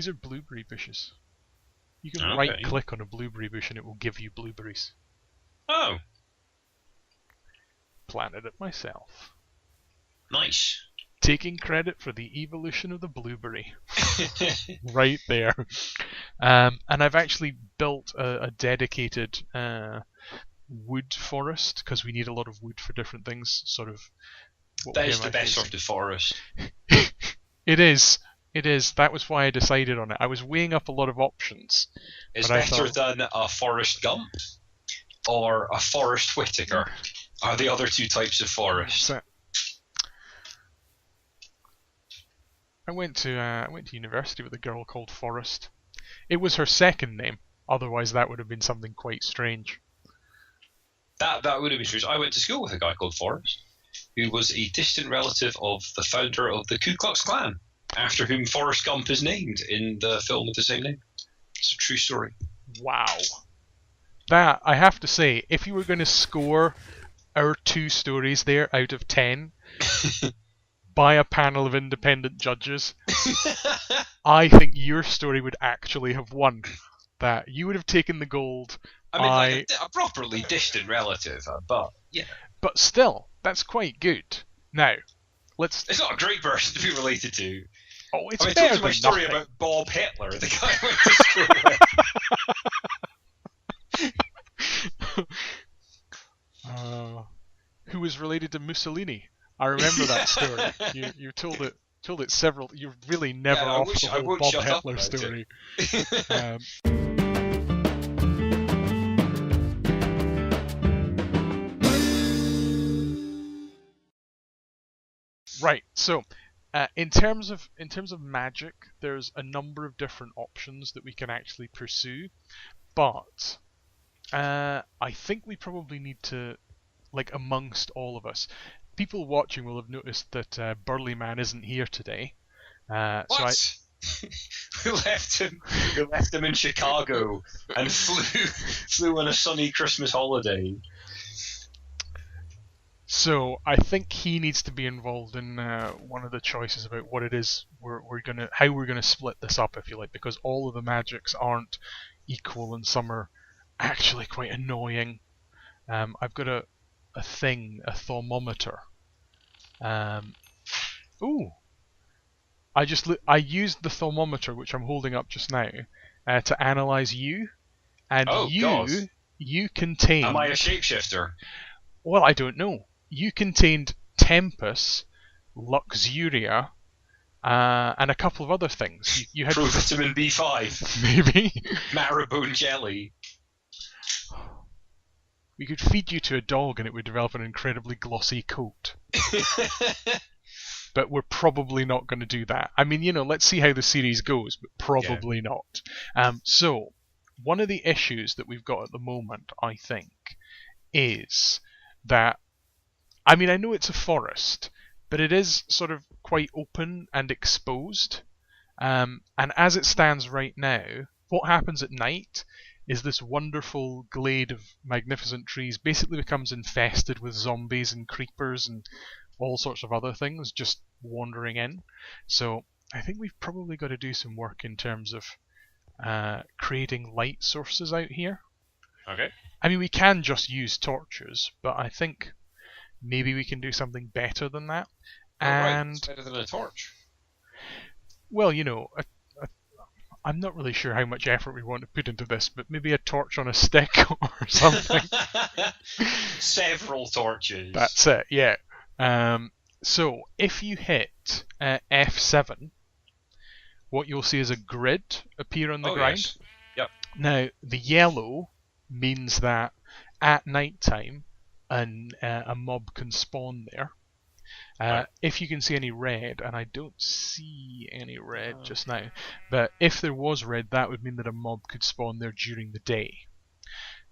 These are blueberry bushes. You can Okay. right-click on a blueberry bush and it will give you blueberries. Oh, Planted it myself. nice. Taking credit for the evolution of the blueberry. Right there. And I've actually built a dedicated wood forest, because we need a lot of wood for different things. Sort of. That is the best sort of forest. It is. It is. That was why I decided on it. I was weighing up a lot of options. It's but I better thought, than a Forrest Gump or a Forrest Whitaker. Are the other two types of forest? So, I went to university with a girl called Forrest. It was her second name. Otherwise, that would have been something quite strange. That would have been true. I went to school with a guy called Forrest, who was a distant relative of the founder of the Ku Klux Klan, after whom Forrest Gump is named in the film with the same name. It's a true story. Wow. That, I have to say, if you were going to score our 2 stories there out of 10 by a panel of independent judges, I think your story would actually have won. That you would have taken the gold. I mean, like a properly distant relative, but yeah. But still, that's quite good. Now, let's. It's not a great person to be related to. Oh, it's I better told you my than story nothing. about Bob Hitler, the guy I went to school with. Who was related to Mussolini? I remember that story. You told it several. You're really never off the whole Bob Hitler story. Right. So, in terms of magic, there's a number of different options that we can actually pursue, but I think we probably need to, like, amongst all of us, people watching will have noticed that Burly Man isn't here today. What? We left him in Chicago and flew on a sunny Christmas holiday. So I think he needs to be involved in one of the choices about what it is how we're gonna split this up, if you like, because all of the magics aren't equal and some are actually quite annoying. I've got a thermometer. Ooh! I used the thermometer, which I'm holding up just now, to analyze you, and you contain. Am I a shapeshifter? Well, I don't know. You contained Tempus, Luxuria, and a couple of other things. You had Provitamin B5. Maybe. Marrowbone jelly. We could feed you to a dog and it would develop an incredibly glossy coat. But we're probably not going to do that. I mean, let's see how the series goes, but probably not. So, one of the issues that we've got at the moment, I think, is that, I mean, I know it's a forest, but it is sort of quite open and exposed. And as it stands right now, what happens at night is this wonderful glade of magnificent trees basically becomes infested with zombies and creepers and all sorts of other things just wandering in. So I think we've probably got to do some work in terms of creating light sources out here. Okay. I mean, we can just use torches, but I think maybe we can do something better than that. Right. It's better than a torch. Well, I'm not really sure how much effort we want to put into this, but maybe a torch on a stick or something. Several torches. That's it, yeah. So, if you hit F7, what you'll see is a grid appear on the ground. Yes. Yep. Now, the yellow means that at night time, a mob can spawn there. Right. If you can see any red, and I don't see any red just now, but if there was red, that would mean that a mob could spawn there during the day.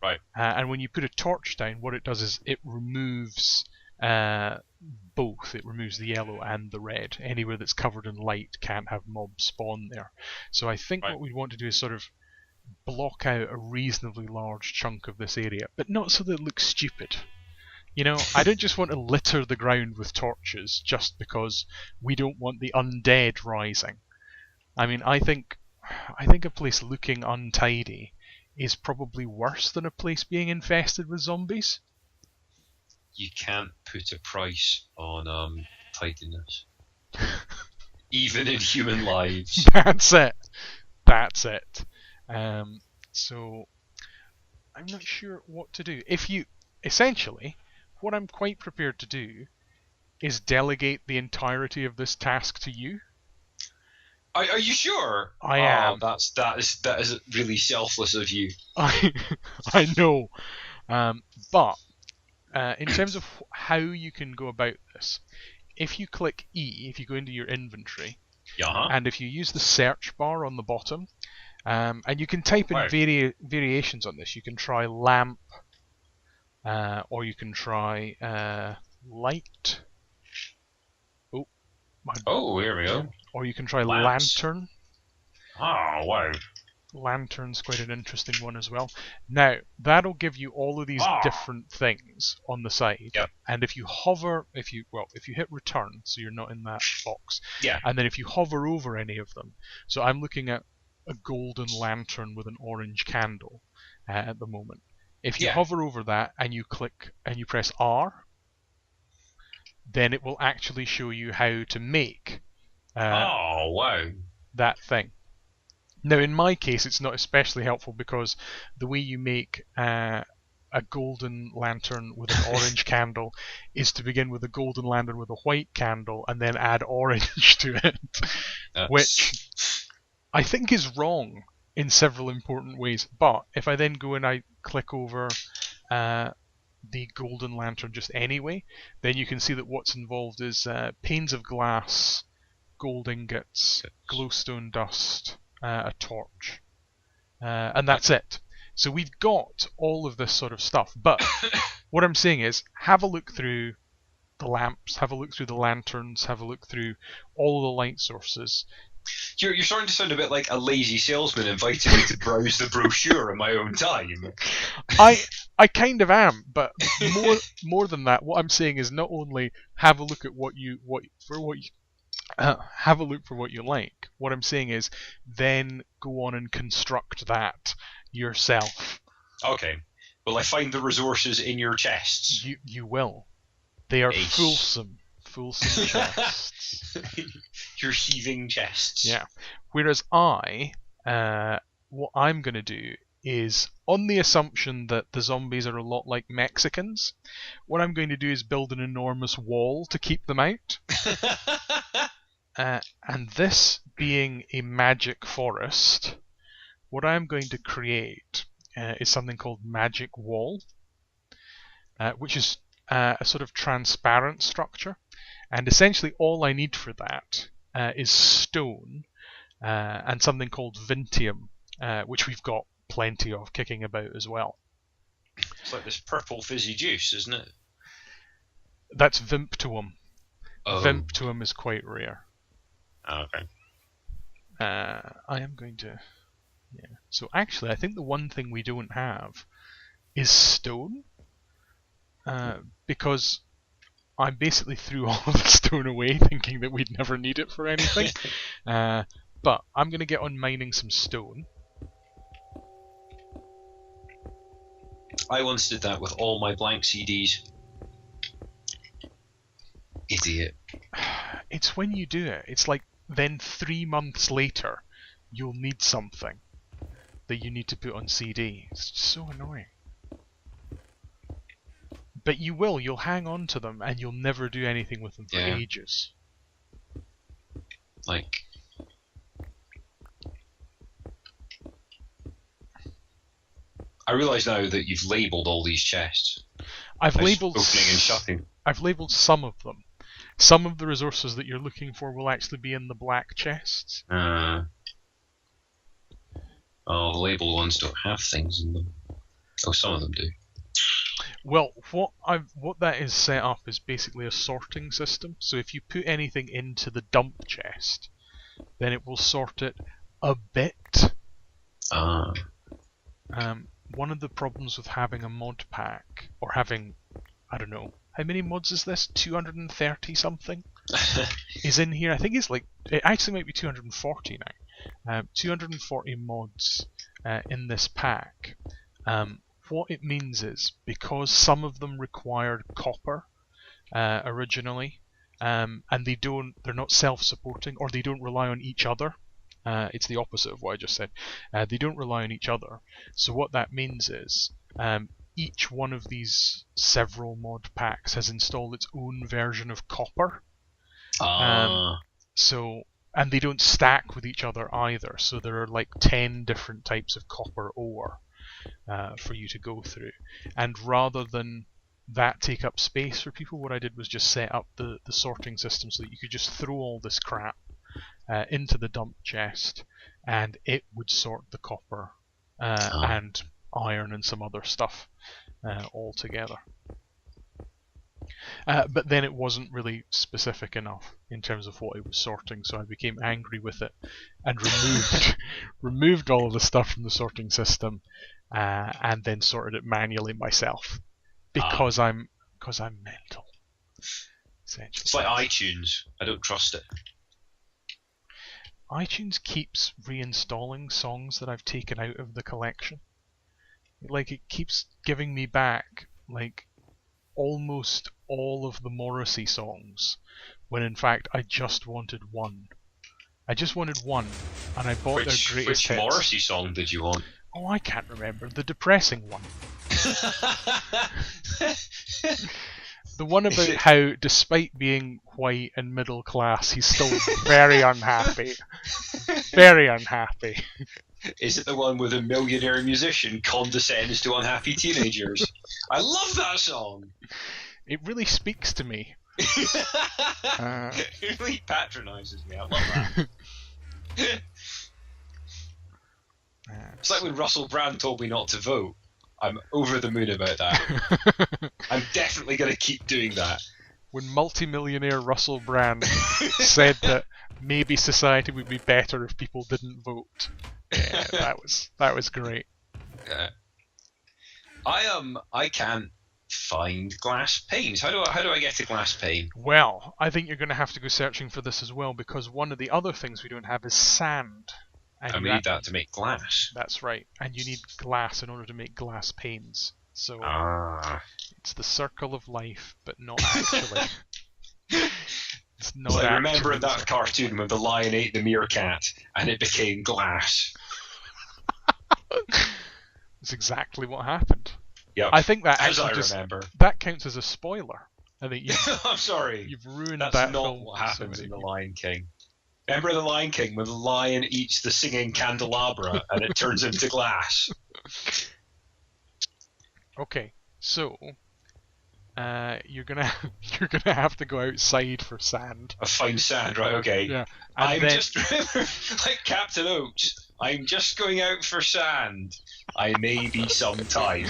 Right. And when you put a torch down, what it does is it removes both. It removes the yellow and the red. Anywhere that's covered in light can't have mobs spawn there. So I think what we want to do is sort of block out a reasonably large chunk of this area, but not so that it looks stupid. I don't just want to litter the ground with torches just because we don't want the undead rising. I mean, I think I think a place looking untidy is probably worse than a place being infested with zombies. You can't put a price on tidiness, even in human lives. That's it. That's it. So I'm not sure what to do. Essentially, what I'm quite prepared to do is delegate the entirety of this task to you. Are you sure? I am. That is really selfless of you. I know. But in terms of how you can go about this, if you click E, if you go into your inventory, and if you use the search bar on the bottom, and you can type in variations on this. You can try lamp, or you can try light. Oh, here we go. Or you can try Lamps. lantern. Oh, wow. Lantern's quite an interesting one as well. Now, that'll give you all of these different things on the side. Yep. And if you hover, if you hit return, so you're not in that box. Yeah. And then if you hover over any of them, so I'm looking at a golden lantern with an orange candle at the moment. If you hover over that and you click and you press R, then it will actually show you how to make that thing. Now, in my case, it's not especially helpful because the way you make a golden lantern with an orange candle is to begin with a golden lantern with a white candle and then add orange to it, which I think is wrong in several important ways. But if I then go and I click over the golden lantern just anyway, then you can see that what's involved is panes of glass, gold ingots, glowstone dust, a torch, and that's it. So we've got all of this sort of stuff, but what I'm saying is have a look through the lamps, have a look through the lanterns, have a look through all the light sources. You're starting to sound a bit like a lazy salesman inviting me to browse the brochure in my own time. I kind of am, but more than that, what I'm saying is not only have a look at have a look for what you like. What I'm saying is then go on and construct that yourself. Okay. Will I find the resources in your chests? You will. They are fulsome chests. Your heaving chests. Yeah. Whereas what I'm going to do is, on the assumption that the zombies are a lot like Mexicans, what I'm going to do is build an enormous wall to keep them out. And this being a magic forest, what I'm going to create is something called Magic Wall, which is a sort of transparent structure. And essentially all I need for that is stone and something called Vintium, which we've got plenty of kicking about as well. It's like this purple fizzy juice, isn't it? That's Vimptuum. Oh. Vimptuum is quite rare. Oh, okay. I am going to... Yeah. So actually, I think the one thing we don't have is stone. Because I basically threw all of the stone away thinking that we'd never need it for anything. But I'm going to get on mining some stone. I once did that with all my blank CDs. Idiot. It's when you do it. It's like then 3 months later you'll need something that you need to put on CD. It's just so annoying. But you will. You'll hang on to them and you'll never do anything with them for ages. Like... I realise now that you've labelled all these chests. I've labelled opening and shutting. I've labelled some of them. Some of the resources that you're looking for will actually be in the black chests. Oh, the labelled ones don't have things in them. Oh, some of them do. Well, what that is set up is basically a sorting system. So if you put anything into the dump chest, then it will sort it a bit. One of the problems with having a mod pack, or having, I don't know, how many mods is this? 230 something is in here. I think it's like, it actually might be 240 240 mods in this pack. What it means is, because some of them required copper originally, and they're not self-supporting, or they don't rely on each other. It's the opposite of what I just said. They don't rely on each other. So what that means is, each one of these several mod packs has installed its own version of copper. And they don't stack with each other either. So there are like 10 different types of copper ore for you to go through. And rather than that take up space for people, what I did was just set up the sorting system so that you could just throw all this crap into the dump chest, and it would sort the copper and iron and some other stuff all together. But then it wasn't really specific enough in terms of what it was sorting, so I became angry with it and removed all of the stuff from the sorting system, and then sorted it manually myself because I'm mental. It's like iTunes. I don't trust it. iTunes keeps reinstalling songs that I've taken out of the collection. Like, it keeps giving me back like almost all of the Morrissey songs, when in fact I just wanted one. I just wanted one, and I bought their greatest hits. Which Morrissey song did you want? Oh, I can't remember. The depressing one. The one about how, despite being white and middle class, he's still very unhappy. Very unhappy. Is it the one where the millionaire musician condescends to unhappy teenagers? I love that song! It really speaks to me. It really patronises me. I love that. It's like when Russell Brand told me not to vote. I'm over the moon about that. I'm definitely going to keep doing that. When multimillionaire Russell Brand said that maybe society would be better if people didn't vote. Yeah, that was great. Yeah. I can't find glass panes. How do I get a glass pane? Well, I think you're going to have to go searching for this as well, because one of the other things we don't have is sand. And we need that to make glass. That's right, and you need glass in order to make glass panes. So it's the circle of life, but not actually. It's not. I remember that cartoon when the lion ate the meerkat and it became glass. That's exactly what happened. Yep. I think that remember. That counts as a spoiler. I think I'm sorry. You've ruined That's that not film. what happens in The Lion King. Remember The Lion King when the lion eats the singing candelabra and it turns into glass? Okay, so you're gonna have to go outside for sand. Find sand, right? Okay. Yeah. Just like Captain Oates. I'm just going out for sand. I may be some time.